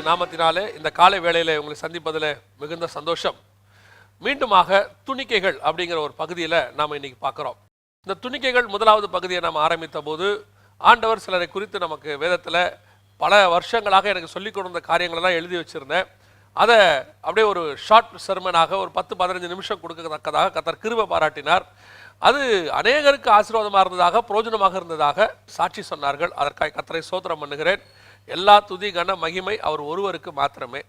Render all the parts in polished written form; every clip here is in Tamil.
இயேசுவின் நாமத்தினாலே இந்த காலை வேளையிலே உங்களை சந்திப்பதில் மிகுந்த சந்தோஷம். மீண்டுமாக துணிக்கைகள் அப்படிங்கிற ஒரு பகுதியில் நாம் இன்னைக்கு பார்க்குறோம். இந்த துணிக்கைகள் முதலாவது பகுதியை நாம் ஆரம்பித்த போது ஆண்டவர் சிலரை குறித்து நமக்கு வேதத்தில் பல வருஷங்களாக எனக்கு சொல்லிக் கொடுத்த காரியங்களெல்லாம் எழுதி வச்சுருந்தேன். அதை அப்படியே ஒரு ஷார்ட் செர்மனாக ஒரு 10-15 நிமிஷம் கொடுக்கத்தக்கதாக கர்த்தர் கிருபை பாராட்டினார். அது அநேகருக்கு ஆசீர்வாதமாக இருந்ததாக, பிரயோஜனமாக இருந்ததாக சாட்சி சொன்னார்கள். அதற்காக கர்த்தரை ஸ்தோத்திரம் பண்ணுகிறேன். எல்லா துதி கன மகிமை அவர் ஒருவருக்கு மாத்திரமே.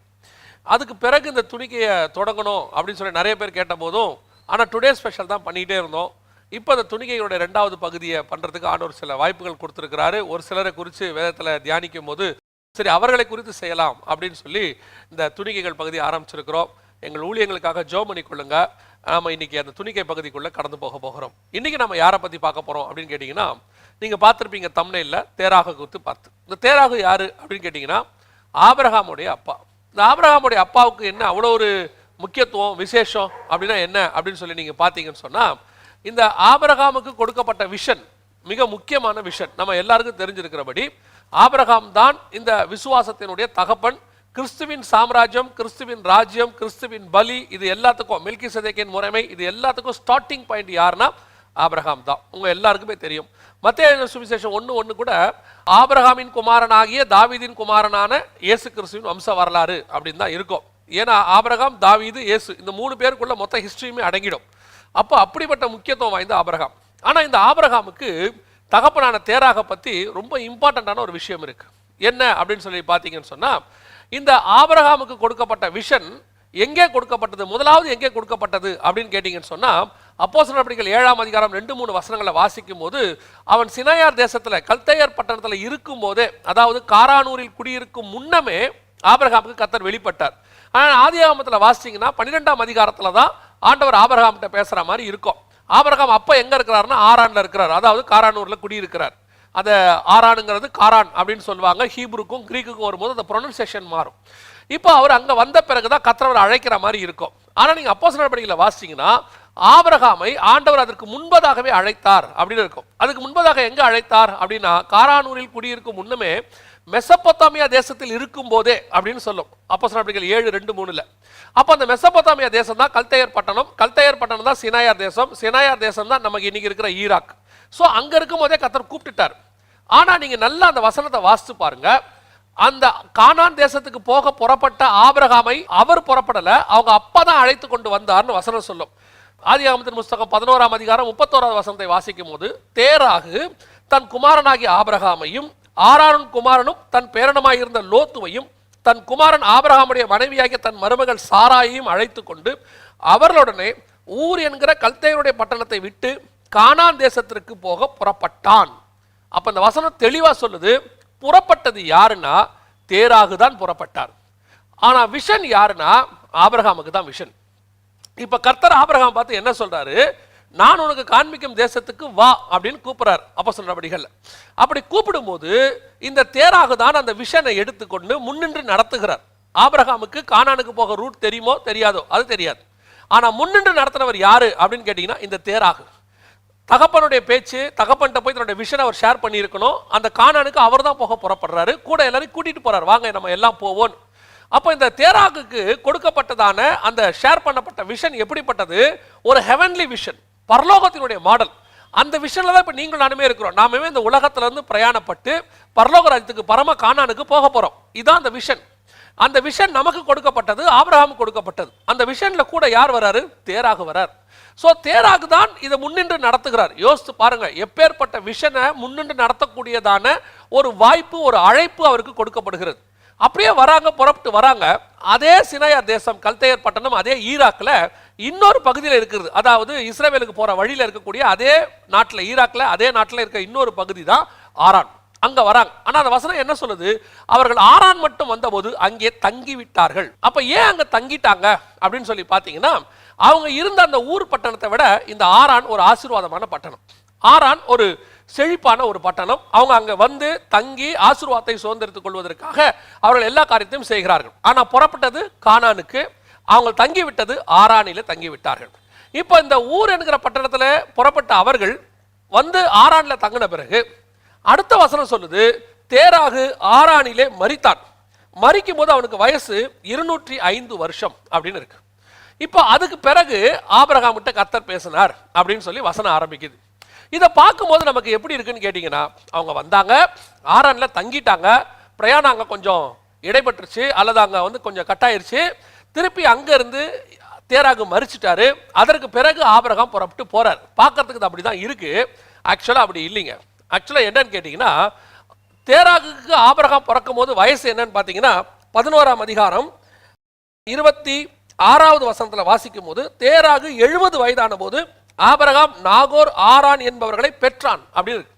அதுக்கு பிறகு இந்த துணிக்கையை தொடங்கணும் அப்படின்னு சொல்லி நிறைய பேர் கேட்ட போதும், ஆனால் டுடே ஸ்பெஷல் தான் பண்ணிகிட்டே இருந்தோம். இப்போ அந்த துணிக்கையோட 2வது பகுதியை பண்ணுறதுக்கு ஆண்டவர் சில வாய்ப்புகள் கொடுத்துருக்கிறாரு. ஒரு சிலரை குறித்து வேதத்தில் தியானிக்கும் போது சரி அவர்களை குறித்து செய்யலாம் அப்படின்னு சொல்லி இந்த துணிக்கைகள் பகுதியை ஆரம்பிச்சிருக்கிறோம். எங்கள் ஊழியங்களுக்காக ஜெபம் பண்ணி கொள்ளுங்க. நாம் இன்னைக்கு அந்த துணிக்கை பகுதிக்குள்ளே கடந்து போகிறோம். இன்றைக்கி நம்ம யாரை பற்றி பார்க்க போகிறோம் அப்படின்னு கேட்டிங்கன்னா, நீங்கள் பார்த்துருப்பீங்க தம்ப்நெயில்ல தேராக குறித்து பார்த்து. இந்த தேராகு யார் அப்படின்னு கேட்டிங்கன்னா, ஆபிரகாமுடைய அப்பா. இந்த ஆபிரகாமுடைய அப்பாவுக்கு என்ன அவ்வளோ ஒரு முக்கியத்துவம் விசேஷம் அப்படின்னா என்ன அப்படின்னு சொல்லி நீங்கள் பார்த்தீங்கன்னு சொன்னால், இந்த ஆபிரகாமுக்கு கொடுக்கப்பட்ட விஷன் மிக முக்கியமான விஷன். நம்ம எல்லாருக்கும் தெரிஞ்சிருக்கிறபடி ஆபிரகாம் தான் இந்த விசுவாசத்தினுடைய தகப்பன். கிறிஸ்துவின் சாம்ராஜ்யம், கிறிஸ்துவின் ராஜ்யம், கிறிஸ்துவின் பலி, இது எல்லாத்துக்கும் மெல்கிசேதேக்கின் முறைமை, இது எல்லாத்துக்கும் ஸ்டார்டிங் பாயிண்ட் யாருன்னா ஆபிரகாம் தான். உங்கள் எல்லாருக்குமே தெரியும். மத்தேயு சுவிசேஷம் 1:1 கூட ஆபிரகாமின் குமாரனாகிய தாவீதின் குமாரனான இயேசு கிறிஸ்துவின் வம்ச வரலாறு அப்படின்னு தான் இருக்கும். ஏன்னா ஆபிரகாம், தாவீது, இயேசு இந்த 3 பேருக்குள்ள மொத்த ஹிஸ்டரியுமே அடங்கிடும். அப்போ அப்படிப்பட்ட முக்கியத்துவம் வாய்ந்த ஆபிரகாம். ஆனால் இந்த ஆபிரகாமுக்கு தகப்பனான தேராக பற்றி ரொம்ப இம்பார்ட்டண்ட்டான ஒரு விஷயம் இருக்கு. என்ன அப்படின்னு சொல்லி பார்த்தீங்கன்னு சொன்னால், இந்த ஆபிரகாமுக்கு கொடுக்கப்பட்ட விஷன் எங்கே கொடுக்கப்பட்டது, முதலாவது எங்கே கொடுக்கப்பட்டது அப்படின்னு கேட்டிங்கன்னு சொன்னால், அப்போஸ்தலர் நடபடிகள் 7ஆம் அதிகாரம் 2-3 வசனங்களை வாசிக்கும் போது, அவன் சினாயார் தேசத்தில் கல்தேயர் பட்டணத்தில் இருக்கும் போதே, அதாவது காரானூரில் குடியிருக்கும் முன்னமே ஆபிரகாமுக்கு கர்த்தர் வெளிப்பட்டார். ஆனால் ஆதியாகமத்தில் வாசிச்சிங்கன்னா 12ஆம் அதிகாரத்தில் தான் ஆண்டவர் ஆபிரகாம்கிட்ட பேசுகிற மாதிரி இருக்கும். ஆபிரகாம் அப்போ எங்கே இருக்கிறாருன்னா ஆரானில் இருக்கிறார், அதாவது காரானூரில் குடியிருக்கிறார். அதை ஆரானுங்கிறது காரான் அப்படின்னு சொல்லுவாங்க. ஹீப்ருக்கும் கிரீக்குக்கும் வரும்போது அந்த ப்ரொனன்சியேஷன் மாறும். இப்போ அவர் அங்கே வந்த பிறகுதான் கர்த்தர் அழைக்கிற மாதிரி இருக்கும். ஆனால் நீங்கள் அப்போஸ்தலர் நடபடிகளில் வாசிச்சிங்கன்னா, ஆபிரகாமை ஆண்டவர் அதற்கு முன்பதாகவே அழைத்தார் அப்படின்னு இருக்கும். அதுக்கு முன்பதாக எங்கே அழைத்தார் அப்படின்னா, காரானூரில் குடியிருக்கும் முன்னமே மெசொப்பொத்தாமியா தேசத்தில் இருக்கும் போதே அப்படின்னு சொல்லும் அப்போஸ்தலர் நடபடிகள் 7:2-3. அப்போ அந்த மெசொப்பொத்தாமியா தேசம் தான் கல்தேயர் பட்டணம். கல்தேயர் பட்டணம் தான் சினாயார் தேசம். சினாயார் தேசம் தான் நமக்கு இன்னைக்கு இருக்கிற ஈராக். ஸோ அங்கே இருக்கும் போதே கர்த்தர் கூப்பிட்டுட்டார். ஆனால் நீங்கள் நல்லா அந்த வசனத்தை வாசித்து பாருங்க. அந்த கானான் தேசத்துக்கு போக புறப்பட்ட ஆபிரகாமை அவர் புறப்படலை, அவங்க அப்பா தான் அழைத்து கொண்டு வந்தார்னு வசனம் சொல்லும். ஆதியாகமத்தின் புஸ்தகம் 11ஆம் அதிகாரம் 31வது வசனத்தை வாசிக்கும் போது, தேராகு தன் குமாரனாகிய ஆபிரகாமையும் ஆரானும் குமாரனும் தன் பேரனமாயிருந்த லோத்துவையும் தன் குமாரன் ஆபிரகாமுடைய மனைவியாகிய தன் மருமகள் சாராயையும் அழைத்து கொண்டு அவர்களுடனே ஊர் என்கிற கல்தேயருடைய பட்டணத்தை விட்டு கானான் தேசத்திற்கு போக புறப்பட்டான். அப்ப இந்த வசனம் தெளிவா சொல்லுது, புறப்பட்டது யாருன்னா தேராகு தான் புறப்பட்டார். ஆனா விஷன் யாருன்னா ஆபிரகாமுக்கு தான் விஷன். இப்ப கர்த்தர் ஆபிரகாம் பார்த்து என்ன சொல்றாரு, நான் உனக்கு காண்பிக்கும் தேசத்துக்கு வா அப்படின்னு கூப்பிடுறார் அப்போஸ்தலர் நடபடிகள். அப்படி கூப்பிடும் போது இந்த தேராகு தான் அந்த விஷனை எடுத்துக்கொண்டு முன்னின்று நடத்துகிறார். ஆபிரகாமுக்கு கானானுக்கு போக ரூட் தெரியுமோ தெரியாதோ அது தெரியாது. ஆனா முன்னின்று நடத்தினவர் யாரு அப்படின்னு கேட்டீங்கன்னா இந்த தேராகு. தகப்பனுடைய பேச்சு, தகப்பன்கிட்ட போய் தன்னுடைய விஷனை அவர் ஷேர் பண்ணியிருக்கணும். அந்த கானானுக்கு அவர் தான் போக புறப்படுறாரு, கூட எல்லாரையும் கூட்டிட்டு போறாரு, வாங்க நம்ம எல்லாம் போவோம். அப்போ இந்த தேராகுக்கு கொடுக்கப்பட்டதான அந்த ஷேர் பண்ணப்பட்ட விஷன் எப்படிப்பட்டது, ஒரு ஹெவன்லி விஷன், பரலோகத்தினுடைய மாடல். அந்த விஷன்ல தான் இப்போ நீங்கள் நானுமே இருக்கிறோம். நாமே இந்த உலகத்துல இருந்து பிரயாணப்பட்டு பரலோக ராஜ்யத்துக்கு பரம கானானுக்கு போக போறோம். இதான் அந்த விஷன். அந்த விஷன் நமக்கு கொடுக்கப்பட்டது, ஆபிரகாமுக்கு கொடுக்கப்பட்டது. அந்த விஷன்ல கூட யார் வராரு, தேராகு வரார். ஸோ தேராகு தான் இதை முன்னின்று நடத்துகிறார். யோசித்து பாருங்க, எப்பேற்பட்ட விஷனை முன்னின்று நடத்தக்கூடியதான ஒரு வாய்ப்பு, ஒரு அழைப்பு அவருக்கு கொடுக்கப்படுகிறது. அப்படியே வராங்க, புறப்பட்டு வராங்க. அதே சினாயார் தேசம் கல்தேயர் பட்டணம் அதே ஈராக்கில் இன்னொரு பகுதியில் இருக்கிறது. அதாவது இஸ்ரவேலுக்கு போற வழியில் இருக்கக்கூடிய அதே நாட்டில், ஈராக்கில் அதே நாட்டில் இருக்க இன்னொரு பகுதி தான் ஆரான். அங்க வராங்க. ஆனா அந்த வசனம் என்ன சொல்லுது, அவர்கள் ஆரான் மட்டும் வந்தபோது அங்கே தங்கி விட்டார்கள். அப்ப ஏன் அங்க தங்கிட்டாங்க அப்படின்னு சொல்லி பாத்தீங்கன்னா, அவங்க இருந்த அந்த ஊர் பட்டணத்தை விட இந்த ஆரான் ஒரு ஆசீர்வாதமான பட்டணம். ஆரான் ஒரு செழிப்பான ஒரு பட்டணம். அவங்க அங்க வந்து தங்கி ஆசீர்வாதத்தை சுதந்திரித்துக் கொள்வதற்காக அவர்கள் எல்லா காரியத்தையும் செய்கிறார்கள். ஆனா புறப்பட்டது கானானுக்கு, அவங்க தங்கி விட்டது ஆரானில தங்கி விட்டார்கள். இப்போ இந்த ஊர் என்கிற பட்டணத்துல புறப்பட்ட அவர்கள் வந்து ஆரான்ல தங்கின பிறகு அடுத்த வசனம் சொல்லுது, தேராகு ஆரானிலே மரித்தான். மரிக்கும் போது அவனுக்கு வயசு 205 வருஷம் அப்படின்னு இருக்கு. இப்போ அதுக்கு பிறகு ஆபிரகாம் கிட்ட கர்த்தர் பேசினார் அப்படின்னு சொல்லி வசனம் ஆரம்பிக்குது. இதை பார்க்கும்போது நமக்கு எப்படி இருக்குன்னு கேட்டிங்கன்னா, அவங்க வந்தாங்க, ஆரான்ல தங்கிட்டாங்க, பிரயாணம் அங்கே கொஞ்சம் இடைப்பட்டுருச்சு அல்லது அங்கே கொஞ்சம் கட்டாயிருச்சு. திருப்பி அங்கேருந்து தேராகு மறிச்சிட்டாரு. அதற்கு பிறகு ஆபிரகாம் புறப்பட்டு போறார். பார்க்கறதுக்கு அப்படி தான் இருக்கு. ஆக்சுவலாக அப்படி இல்லைங்க. ஆக்சுவலாக என்னன்னு கேட்டிங்கன்னா, தேராகுக்கு ஆபிரகாம் பிறக்கும் போது வயசு என்னன்னு பார்த்தீங்கன்னா 11ஆம் அதிகாரம் 26வது வசனத்தில் வாசிக்கும் போது தேராகு 70 வயதான போது ஆபிரகாம் நாகோர் ஆரான் என்பவர்களை பெற்றான் அப்படின்னு இருக்கு.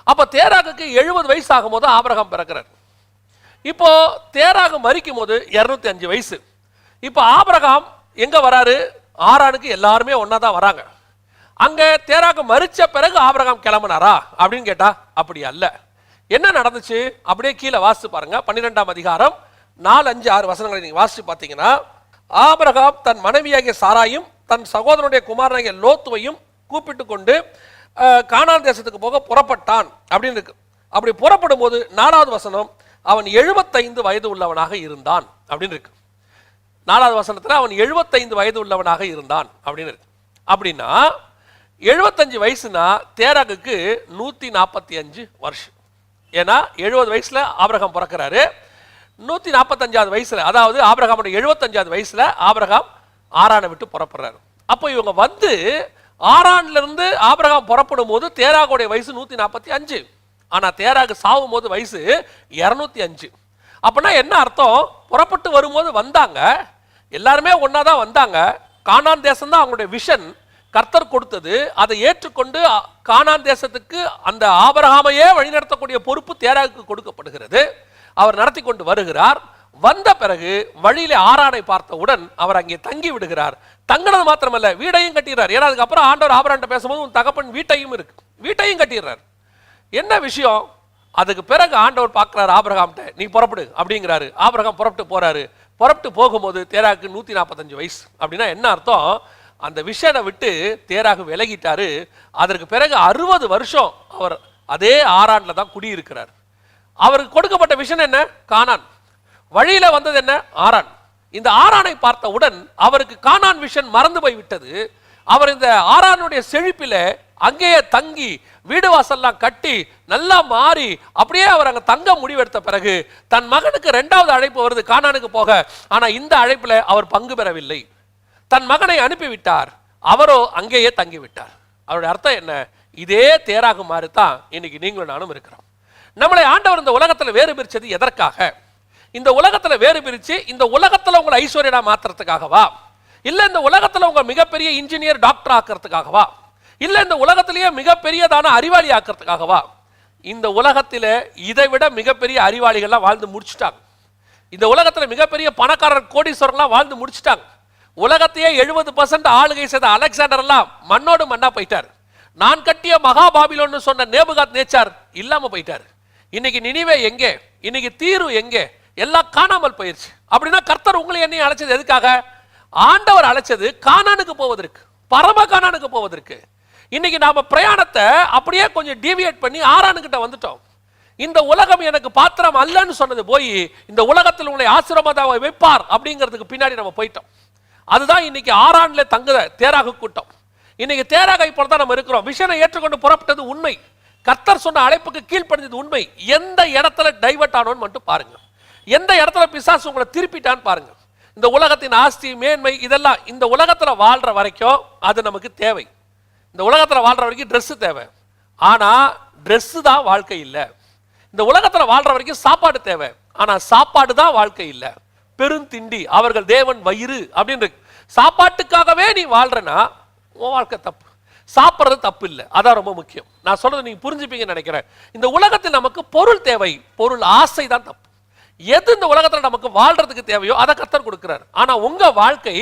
அப்போ தேராகுக்கு 70 வயசு ஆகும் போது ஆபிரகாம் பிறக்கிறார். இப்போ தேராகு மரிக்கும் போது 205 வயசு. இப்போ ஆபிரகாம் எங்க வராரு? ஆரானுக்கு எல்லாருமே ஒன்னா தான் வராங்க. அங்க தேராகு மரிச்ச பிறகு ஆபிரகாம் கிளம்பினாரா அப்படின்னு கேட்டா அப்படி அல்ல. என்ன நடந்துச்சு அப்படியே கீழே வாசிச்சு பாருங்க. 12ஆம் அதிகாரம் 4, 5, 6 வசனங்களை நீங்க வாசிச்சு பார்த்தீங்கன்னா, ஆபிரகாம் தன் மனைவியாகிய சாராயும் தன் சகோதரனுடைய குமாரனாகிய லோத்துவையும் கூப்பிட்டு கொண்டு கானான் தேசத்துக்கு போக புறப்பட்டான் அப்படின்னு இருக்கு. அப்படி புறப்படும் போது 4வது வசனம், அவன் 75 வயது உள்ளவனாக இருந்தான் அப்படின்னு இருக்கு. 4வது வசனத்தில் அவன் 75 வயது உள்ளவனாக இருந்தான் அப்படின்னு இருக்கு. அப்படின்னா 75 வயசுனா தேராகுக்கு 145 வருஷம். ஏன்னா 70 வயசுல ஆபிரகாம் பிறக்கிறாரு. 145வது வயசுல, அதாவது ஆபிரகாமுடைய 75வது வயசுல ஆபிரகாம் ஆரானை விட்டு புறப்படுறாரு. அப்போ இவங்க வந்து ஆரான்ல இருந்து ஆபிரகாம் புறப்படும் போது தேராகுடைய வயசு 145. ஆனா தேராகு சாவும் போது வயசு 205. அப்படின்னா என்ன அர்த்தம்? புறப்பட்டு வரும்போது வந்தாங்க, எல்லாருமே ஒன்னாதான் வந்தாங்க. கானான் தேசம் தான் அவங்களுடைய விஷன், கர்த்தர் கொடுத்தது. அதை ஏற்றுக்கொண்டு கானான் தேசத்துக்கு அந்த ஆபிரகாமையே வழிநடத்தக்கூடிய பொறுப்பு தேராகுக்கு கொடுக்கப்படுகிறது. அவர் நடத்தி கொண்டு வருகிறார். வந்த பிறகு வழியில ஆரானை பார்த்தவுடன் அவர் அங்கே தங்கி விடுகிறார். தங்கினது மாத்திரமல்ல, வீட்டையும் கட்டிடுறார். ஏன்னா அதுக்கப்புறம் ஆண்டவர் ஆபிரகாம்கிட்ட பேசும்போது உன் தகப்பன் வீட்டையும் இருக்கு, வீட்டையும் கட்டிடுறார். என்ன விஷயம்? அதுக்கு பிறகு ஆண்டவர் பார்க்கிறார் ஆபிரகாம்கிட்ட, நீ புறப்படு அப்படிங்கிறாரு. ஆபிரகாம் புறப்பட்டு போறாரு. புறப்பட்டு போகும்போது தேராகுக்கு 145 வயசு. அப்படின்னா என்ன அர்த்தம்? அந்த விஷனை விட்டு தேராகு விலகிட்டாரு. அதற்கு பிறகு 60 வருஷம் அவர் அதே ஆரான்ல தான் குடியிருக்கிறார். அவருக்கு கொடுக்கப்பட்ட விஷன் என்ன? கானான். வழியில வந்தது என்ன? ஆரான். இந்த ஆரானை பார்த்தவுடன் அவருக்கு கானான் விஷன் மறந்து போய் விட்டது. அவர் இந்த ஆரானுடைய செழிப்பில அங்கேயே தங்கி வீடு வாசல்லாம் கட்டி நல்லா மாறி அப்படியே அவர் அங்க தங்க முடிவெடுத்த பிறகு தன் மகனுக்கு 2வது அழைப்பு வருது கானானுக்கு போக. ஆனா இந்த அழைப்புல அவர் பங்கு பெறவில்லை. தன் மகனை அனுப்பிவிட்டார். அவரோ அங்கேயே தங்கி விட்டார். அவருடைய அர்த்தம் என்ன? இதே தேராகு மாதிரி தான் இன்னைக்கு நீங்களும் நானும் இருக்கிறோம். நம்மளை ஆண்டவர் இந்த உலகத்துல வேறு பிரிச்சது எதற்காக? இந்த உலகத்துல வேறு பிரிச்சு இந்த உலகத்துல உங்களை ஐஸ்வர்யனா மாத்துறதுக்காகவா? இல்ல இந்த உலகத்துல உங்க மிகப்பெரிய இன்ஜினியர் டாக்டர் ஆக்கிறதுக்காகவா? இல்ல இந்த உலகத்திலேயே மிகப்பெரியதான அறிவாளி ஆக்கிறதுக்காகவா? இந்த உலகத்தில இதை விட மிகப்பெரிய அறிவாளிகள்லாம் வாழ்ந்து முடிச்சுட்டாங்க. இந்த உலகத்துல மிகப்பெரிய பணக்காரர் கோடீஸ்வரர்லாம் வாழ்ந்து முடிச்சுட்டாங்க. உலகத்தையே 70% ஆளுகை செய்த அலெக்சாண்டர் எல்லாம் மண்ணோடு மண்ணா போயிட்டார். நான் கட்டிய மகாபாபிலோன்னு சொன்ன நேபுகாத் நேச்சார் இல்லாம போயிட்டார். இன்னைக்கு நினிவே எங்கே? இன்னைக்கு தீரு எங்கே? எல்லாம் காணாமல் போயிருச்சு. அப்படின்னா கர்த்தர் உங்களை என்னையும் அழைச்சது எதுக்காக? ஆண்டவர் அழைச்சது கானானுக்கு போவதற்கு, பரம கானானுக்கு போவதற்கு. இன்னைக்கு நாம பிரயாணத்தை அப்படியே கொஞ்சம் டீவியேட் பண்ணி ஆரானுக்கிட்ட வந்துட்டோம். இந்த உலகம் எனக்கு பாத்திரம் அல்லன்னு சொன்னது போய் இந்த உலகத்தில் உங்களை ஆசீர்வாதமாக வைப்பார் அப்படிங்கிறதுக்கு பின்னாடி நம்ம போயிட்டோம். அதுதான் இன்னைக்கு ஆரான்ல தங்குத தேராகு கூட்டம். இன்னைக்கு தேராகை போல தான் நம்ம இருக்கிறோம். விஷனை ஏற்றுக்கொண்டு புறப்பட்டது உண்மை. கர்த்தர் சொன்ன அழைப்புக்கு கீழ்ப்படிஞ்சது உண்மை. எந்த இடத்துல டைவர்ட் ஆனோன்னு மட்டும் பாருங்க. எந்த இடத்துல பிசாசு உங்களை திருப்பிட்டான்னு பாருங்க. இந்த உலகத்தின் ஆஸ்தி மேன்மை இதெல்லாம் இந்த உலகத்துல வாழ்ற வரைக்கும் அது நமக்கு தேவை. இந்த உலகத்துல வாழ்ற வரைக்கும் ட்ரெஸ் தேவை. ஆனா ட்ரெஸ் தான் வாழ்க்கை இல்லை. இந்த உலகத்துல வாழ்ற வரைக்கும் சாப்பாடு தேவை. ஆனா சாப்பாடு தான் வாழ்க்கை இல்லை. பெருந்திண்டி அவர்கள் தேவன் வயிறு அப்படின்னு சாப்பாட்டுக்காகவே நீ வாழ்றனா உன் வாழ்க்கை தப்பு. சாப்பிட்றது தப்பு இல்லை, அதான் ரொம்ப முக்கியம். நான் சொல்றது நீங்க புரிஞ்சுப்பீங்கன்னு நினைக்கிறேன். இந்த உலகத்தில் நமக்கு பொருள் தேவை, பொருள் ஆசை தான் தப்பு. எது இந்த உலகத்தில் நமக்கு வாழ்றதுக்கு தேவையோ அதை கர்த்தர் கொடுக்கிறார். ஆனா உங்க வாழ்க்கை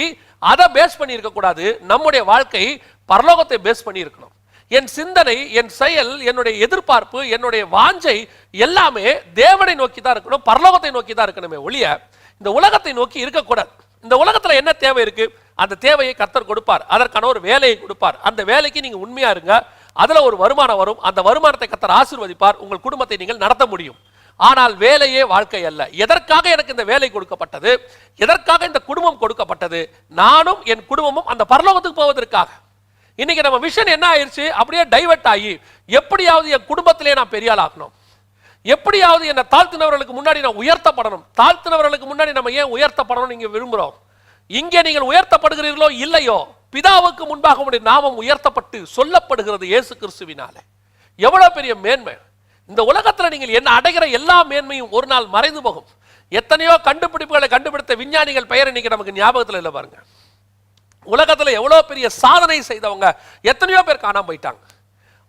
அதை பேஸ் பண்ணி இருக்க கூடாது. நம்முடைய வாழ்க்கை பரலோகத்தை பேஸ் பண்ணி இருக்கணும். என் சிந்தனை, என் செயல், என்னுடைய எதிர்பார்ப்பு, என்னுடைய வாஞ்சை எல்லாமே தேவனை நோக்கி தான் இருக்கணும், பரலோகத்தை நோக்கி தான் இருக்கணுமே ஒழிய இந்த உலகத்தை நோக்கி இருக்கக்கூடாது. இந்த உலகத்துல என்ன தேவை இருக்கு, அந்த தேவையை கர்த்தர் கொடுப்பார். அதற்கான ஒரு வேலையை கொடுப்பார். அந்த வேலைக்கு நீங்க உண்மையா இருங்க. அதுல ஒரு வருமானம் வரும். அந்த வருமானத்தை கர்த்தர் ஆசீர்வதிப்பார். உங்கள் குடும்பத்தை நீங்கள் நடத்த முடியும். ஆனால் வேலையே வாழ்க்கை அல்ல. எதற்காக எனக்கு இந்த வேலை கொடுக்கப்பட்டது, எதற்காக இந்த குடும்பம் கொடுக்கப்பட்டது? நானும் என் குடும்பமும் அந்த பரலோகத்துக்கு போவதற்காக. இன்னைக்கு நம்ம விஷன் என்ன ஆயிடுச்சு, அப்படியே டைவர்ட் ஆகி எப்படியாவது என் குடும்பத்திலே நான் பெரிய ஆள் ஆகணும், எப்படியாவது என்னை தாழ்த்தினவர்களுக்கு முன்னாடி நான் உயர்த்தப்படணும். தாழ்த்தினவர்களுக்கு முன்னாடி நம்ம ஏன் உயர்த்தப்படணும் நீங்க விரும்புகிறோம்? இங்கே நீங்கள் உயர்த்தப்படுகிறீர்களோ இல்லையோ, பிதாவுக்கு முன்பாக உங்களுடைய நாமம் உயர்த்தப்பட்டு சொல்லப்படுகிறது இயேசு கிறிஸ்துவினாலே. எவ்வளவு பெரிய மேன்மை! இந்த உலகத்தில் நீங்கள் என்ன அடைகிற எல்லா மேன்மையும் ஒரு நாள் மறைந்து போகும். எத்தனையோ கண்டுபிடிப்புகளை கண்டுபிடித்த விஞ்ஞானிகள் பெயர் இன்னைக்கு நமக்கு ஞாபகத்தில் இல்லை பாருங்க. உலகத்தில் எவ்வளவு பெரிய சாதனை செய்தவங்க எத்தனையோ பேர் காணாம போயிட்டாங்க.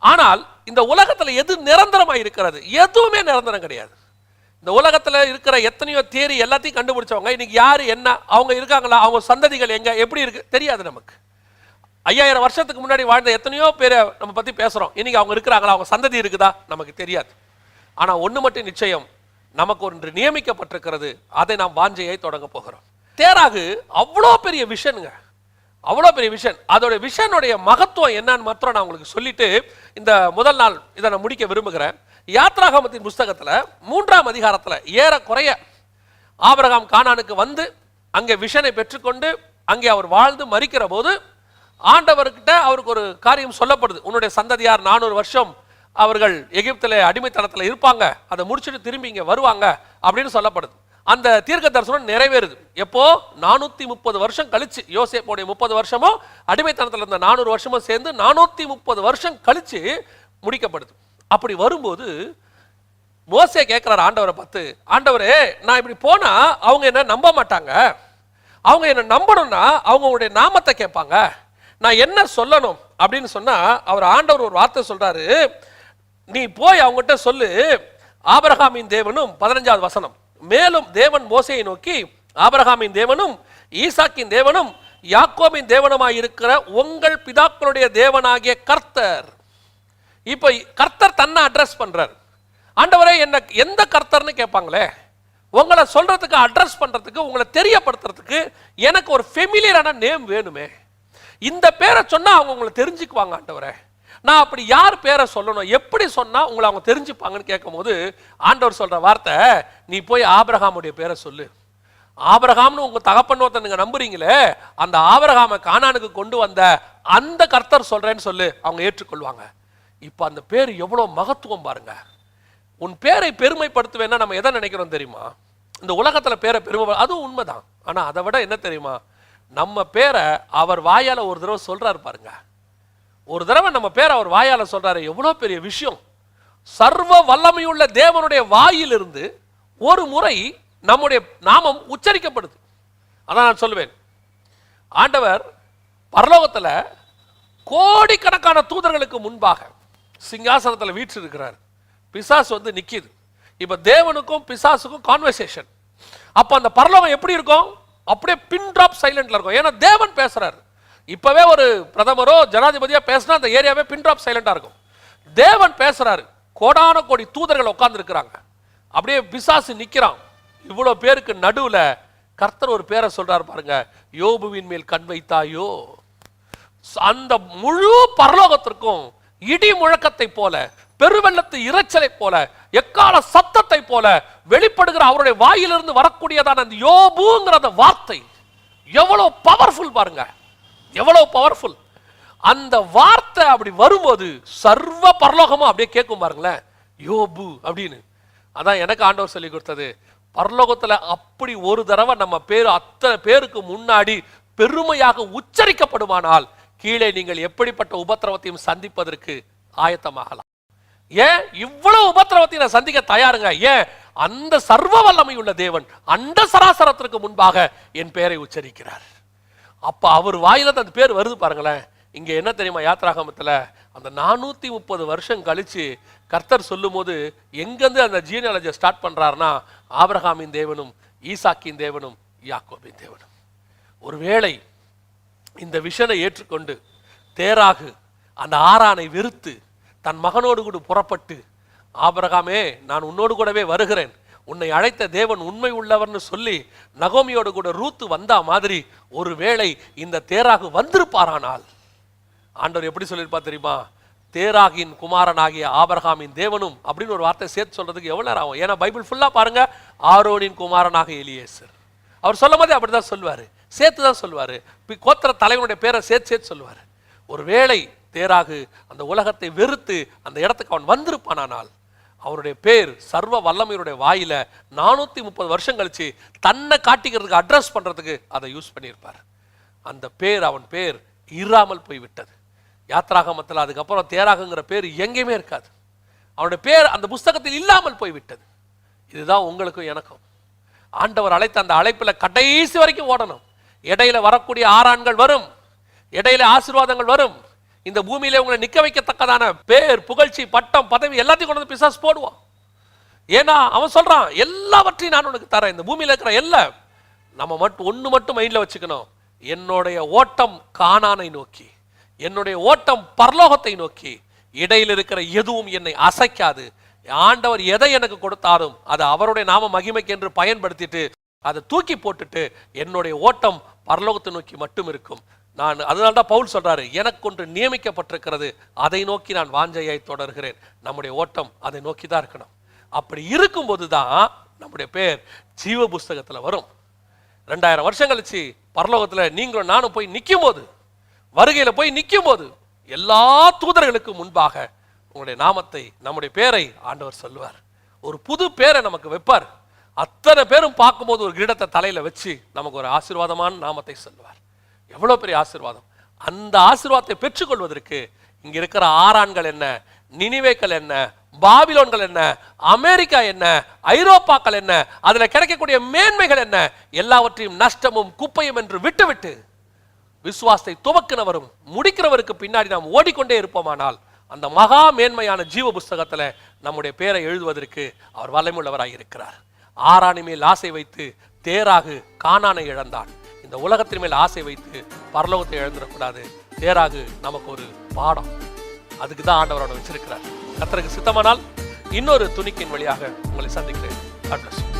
ஆனால் இந்த உலகத்தில் எது நிரந்தரமாக இருக்கிறது? எதுவுமே நிரந்தரம் கிடையாது. இந்த உலகத்தில் இருக்கிற எத்தனையோ தியரி எல்லாத்தையும் கண்டுபிடிச்சவங்க இன்னைக்கு யாரு, என்ன, அவங்க இருக்காங்களா, அவங்க சந்ததிகள் எங்க, எப்படி இருக்கு தெரியாது நமக்கு. 5000 வருஷத்துக்கு முன்னாடி வாழ்ந்த எத்தனையோ பேரை நம்ம பத்தி பேசுறோம். இன்னைக்கு அவங்க இருக்கிறாங்களா, அவங்க சந்ததி இருக்குதா நமக்கு தெரியாது. ஆனா ஒண்ணு மட்டும் நிச்சயம், நமக்கு ஒன்று நியமிக்கப்பட்டிருக்கிறது. அதை நாம் வாஞ்சையை தொடங்க போகிறோம். தேராகு அவ்வளோ பெரிய விஷனுங்க, அவ்வளோ பெரிய விஷன். அதோட விஷனுடைய மகத்துவம் என்னன்னு மாத்திரம் நான் உங்களுக்கு சொல்லிட்டு இந்த முதல் நாள் இதை நான் முடிக்க விரும்புகிறேன். யாத்ராகமத்தின் புஸ்தகத்துல 3ஆம் அதிகாரத்துல ஏறக்குறைய ஆபிரகாம் கானானுக்கு வந்து அங்கே விஷனை பெற்றுக்கொண்டு அங்கே அவர் வாழ்ந்து மரிக்கிற போது ஆண்டவர்கிட்ட அவருக்கு ஒரு காரியம் சொல்லப்படுது. உன்னுடைய சந்ததியார் 400 வருஷம் அவர்கள் எகிப்திலே அடிமைத்தனத்தில் இருப்பாங்க, அதை முடிச்சுட்டு திரும்பி இங்கே வருவாங்க அப்படின்னு சொல்லப்படுது. அந்த தீர்க்க தரிசனம் நிறைவேறுது. எப்போ? 430 வருஷம் கழிச்சு. யோசேப்புடைய 30 வருஷமும் அடிமைத்தனத்தில் இருந்த 400 வருஷமும் சேர்ந்து 430 வருஷம் கழிச்சு முடிக்கப்படுது. அப்படி வரும்போது மோசே கேட்கிறார் ஆண்டவரை பார்த்து, ஆண்டவரே நான் இப்படி போனா அவங்க என்ன நம்ப மாட்டாங்க, அவங்க என்ன நம்பணும்னா அவங்களுடைய நாமத்தை கேட்பாங்க, நான் என்ன சொல்லணும் அப்படின்னு சொன்னா அவர் ஆண்டவர் ஒரு வார்த்தை சொல்றாரு, நீ போய் அவங்ககிட்ட சொல்லு, ஆபிரகாமின் தேவனும் 15வது வசனம், மேலும் தேவன் மோசேயை நோக்கி, ஆபிரகாமின் தேவனும் ஈசாக்கின் தேவனும் யாக்கோபின் தேவனுமாய் இருக்கிற உங்கள் பிதாக்களுடைய தேவனாகிய கர்த்தர். இப்ப கர்த்தர் தன்னை அட்ரஸ் பண்றார். ஆண்டவரே என்ன எந்த கர்த்தர்னு கேட்பாங்களே, உங்களை சொல்றதுக்கு அட்ரஸ் பண்றதுக்கு உங்களை தெரியப்படுத்துறதுக்கு எனக்கு ஒரு ஃபெமிலியரான நேம் வேணுமே. இந்த பேரை சொன்னா அவங்க உங்களை தெரிஞ்சுக்குவாங்க ஆண்டவரே, நான் அப்படி யார் பேரை சொல்லணும், எப்படி சொன்னா உங்களை அவங்க தெரிஞ்சுப்பாங்கன்னு கேட்கும் போது ஆண்டவர் சொல்ற வார்த்தை, நீ போய் ஆபிரகாமுடைய பேரை சொல்லு. ஆபிரகாம்னு உங்க தகப்பன் ஒருத்தனுங்க நம்புறீங்களே, அந்த ஆபிரகாமை கானானுக்கு கொண்டு வந்த அந்த கர்த்தர் சொல்றேன்னு சொல்லு, அவங்க ஏற்றுக்கொள்வாங்க. இப்ப அந்த பேர் எவ்வளவு மகத்துவம் பாருங்க. உன் பேரை பெருமைப்படுத்துவேன்னா நம்ம எதை நினைக்கிறோம் தெரியுமா? இந்த உலகத்துல பேரை பெருமை, அதுவும் உண்மைதான். ஆனா அதை விட என்ன தெரியுமா, நம்ம பேரை அவர் வாயால ஒரு தடவை சொல்றாரு பாருங்க. ஒரு தடவை நம்ம பேரை அவர் வாயால சொல்றாரு, எவ்வளவு பெரிய விஷயம். சர்வ வல்லமையுள்ள தேவனுடைய வாயிலிருந்து ஒரு முறை நம்முடைய நாமம் உச்சரிக்கப்படுது. அதான் நான் சொல்லுவேன், ஆண்டவர் பரலோகத்துல கோடிக்கணக்கான தூதர்களுக்கு முன்பாக சிங்காசனத்தில் வீற்று இருக்கிறார். பிசாசு வந்து நிக்குது. இப்ப தேவனுக்கும் பிசாசுக்கும் கான்வர்சேஷன். அப்ப அந்த பரலோகம் எப்படி இருக்கும்? அப்படியே பின் டிராப் சைலண்ட்ல இருக்கும். ஏன்னா தேவன் பேசுறாரு. இப்பவே ஒரு பிரதமரோ ஜனாதிபதியோ பேசினா அந்த ஏரியாவே பின் டிராப் சைலண்டா இருக்கும். தேவன் பேசுறாரு, கோடான கோடி தூதர்கள் உட்கார்ந்து இருக்கிறாங்க, அப்படியே பிசாசு நிக்கிறான். இவ்வளவு பேருக்கு நடுவுல கர்த்தர் ஒரு பேரை சொல்றாரு பாருங்க, யோபுவின் மேல் கண் வைத்தாயோ. அந்த முழு பரலோகத்திற்கும் இடி முழக்கத்தை போல, பெருவெள்ளத்து இரைச்சலை போல, எக்கால சத்தத்தை போல வெளிப்படுகிற அவருடைய வாயிலிருந்து வரக்கூடியதான அந்த யோபுங்கிற அந்த வார்த்தை எவ்வளவு பவர்ஃபுல் பாருங்க, எவ்வளவு பவர்ஃபுல். அந்த வார்த்தை அப்படி வரும்போது சர்வ பரலோகமும் அப்படியே கேட்கும் பாருங்களேன், யோபு அப்படின்னு. அதான் எனக்கு ஆண்டவர் சொல்லி கொடுத்தது, பரலோகத்துல அப்படி ஒரு தடவை நம்ம பேரு அத்தனை பேருக்கு முன்னாடி பெருமையாக உச்சரிக்கப்படுமானால் கீழே நீங்கள் எப்படிப்பட்ட உபத்திரவத்தையும் சந்திப்பதற்கு ஆயத்தமாகலாம். ஏன் இவ்வளவு உபத்திரவத்தை நான் சந்திக்க தயாருங்க? ஏன் அந்த சர்வ வல்லமை உள்ள தேவன் அண்ட சராசரத்திற்கு முன்பாக என் பெயரை உச்சரிக்கிறார். அப்ப அவர் வாயில அந்த பேர் வருது பாருங்களேன். இங்க என்ன தெரியுமா, யாத்ராகமத்துல அந்த 430 வருஷம் கழிச்சு கர்த்தர் சொல்லும் போது எங்கிருந்து அந்த ஜீனியாலஜியை ஸ்டார்ட் பண்றாருன்னா, ஆபிரகாமின் தேவனும் ஈசாக்கின் தேவனும் யாக்கோபின் தேவனும். ஒருவேளை இந்த விஷனை ஏற்றுக்கொண்டு தேராகு அந்த ஆரானை வெறுத்து தன் மகனோடு கூட புறப்பட்டு, ஆபிரகாமே நான் உன்னோடு கூடவே வருகிறேன், உன்னை அழைத்த தேவன் உண்மை உள்ளவர்னு சொல்லி நகோமியோடு கூட ரூத்து வந்தா மாதிரி ஒருவேளை இந்த தேராகு வந்திருப்பாரானால் ஆண்டவர் எப்படி சொல்லியிருப்பா தெரியுமா, தேராகின் குமாரனாகிய ஆபிரகாமின் தேவனும் அப்படின்னு ஒரு வார்த்தை சேர்த்து சொல்றதுக்கு எவ்வளவு நேரம் ஆகும்? ஏன்னா பைபிள் ஃபுல்லா பாருங்க, ஆரோனின் குமாரனாக எலியேசர். அவர் சொல்லும் போதே அப்படிதான் சொல்லுவாரு, சேர்த்து தான் சொல்லுவாரு. கோத்திர தலைவனுடைய பேரை சேர்த்து சொல்லுவாரு. ஒருவேளை தேராகு அந்த உலகத்தை வெறுத்து அந்த இடத்துக்கு அவன் வந்திருப்பானால், அவருடைய பேர் சர்வ வல்லமையுடைய வாயில 430 வருஷம் கழிச்சு தன்னை காட்டிக்கிறதுக்கு அட்ரஸ் பண்றதுக்கு அதை யூஸ் பண்ணியிருப்பார். அந்த பேர், அவன் பேர் இராமல் போய்விட்டது. யாத்ராகமத்தில் அதுக்கப்புறம் தேராகுங்கிற பேர் எங்கேயுமே இருக்காது. அவனுடைய பேர் அந்த புஸ்தகத்தில் இல்லாமல் போய்விட்டது. இதுதான் உங்களுக்கும் எனக்கும் ஆண்டவர் அழைத்த அந்த அழைப்பில் கடைசி வரைக்கும் ஓடணும். இடையில வரக்கூடிய ஆறான்கள் வரும், இடையில ஆசீர்வாதங்கள் வரும். இந்த பூமியில உங்களை நிக்க வைக்கத்தக்கதான பேர், புகழ்ச்சி, பட்டம், பதவி எல்லாத்தையும் கொண்டு வந்து பிசாசு போடுவான். ஏன்னா அவன் சொல்றான், எல்லாவற்றையும் நான் உனக்கு தரேன், இந்த பூமியில இருக்கிற எல்லாம். நம்ம ஒண்ணு மட்டும் மைண்ட்ல வச்சுக்கணும், என்னுடைய ஓட்டம் கானானை நோக்கி, என்னுடைய ஓட்டம் பரலோகத்தை நோக்கி. இடையில் இருக்கிற எதுவும் என்னை அசைக்காது. ஆண்டவர் எதை எனக்கு கொடுத்தாலும் அதை அவருடைய நாம மகிமைக்கு என்று பயன்படுத்திட்டு அதை தூக்கி போட்டுட்டு என்னுடைய ஓட்டம் பரலோகத்தை நோக்கி மட்டும் இருக்கும். நான் அதனால்தான் பவுல் சொல்றாரு, எனக்கு ஒன்று நியமிக்கப்பட்டிருக்கிறது, அதை நோக்கி நான் வாஞ்சையாய் தொடர்கிறேன். நம்முடைய ஓட்டம் அதை நோக்கி தான் இருக்கணும். அப்படி இருக்கும்போது தான் நம்முடைய பேர் ஜீவ புஸ்தகத்துல வரும். 2000 வருஷம் கழிச்சு பரலோகத்துல நீங்களும் நானும் போய் நிற்கும் போது, வருகையில போய் நிற்கும் போது, எல்லா தூதர்களுக்கு முன்பாக உங்களுடைய நாமத்தை, நம்முடைய பேரை ஆண்டவர் சொல்லுவார். ஒரு புது பேரை நமக்கு வைப்பார். அத்தனை பேரும் பார்க்கும்போது ஒரு கிரீடத்தை தலையில வச்சு நமக்கு ஒரு ஆசீர்வாதமான நாமத்தை சொல்லுவார். எவ்வளவு பெரிய ஆசீர்வாதம்! அந்த ஆசீர்வாதத்தை பெற்றுக்கொள்வதற்கு இங்க இருக்கிற ஆறான்கள் என்ன, நினிவேக்கள் என்ன, பாபிலோன்கள் என்ன, அமெரிக்கா என்ன, ஐரோப்பாக்கள் என்ன, அதுல கிடைக்கக்கூடிய மேன்மைகள் என்ன, எல்லாவற்றையும் நஷ்டமும் குப்பையும் என்று விட்டுவிட்டு விசுவாசத்தை துவக்கினவரும் முடிக்கிறவருக்கு பின்னாடி நாம் ஓடிக்கொண்டே இருப்போமானால் அந்த மகா மேன்மையான ஜீவ புஸ்தகத்துல நம்முடைய பேரை எழுதுவதற்கு அவர் வல்லமையுள்ளவராய் இருக்கிறார். ஆராணி மேல் ஆசை வைத்து தேராகு கானானை இழந்தான். இந்த உலகத்தின் மேல் ஆசை வைத்து பரலோகத்தை இழந்துடக்கூடாது. தேராகு நமக்கு ஒரு பாடம். அதுக்கு தான் ஆண்டவரோட வச்சிருக்கிறார். கர்த்தருக்கு சித்தமானால் இன்னொரு துணிக்கின் வழியாக உங்களை சந்திக்கிறேன். God bless you.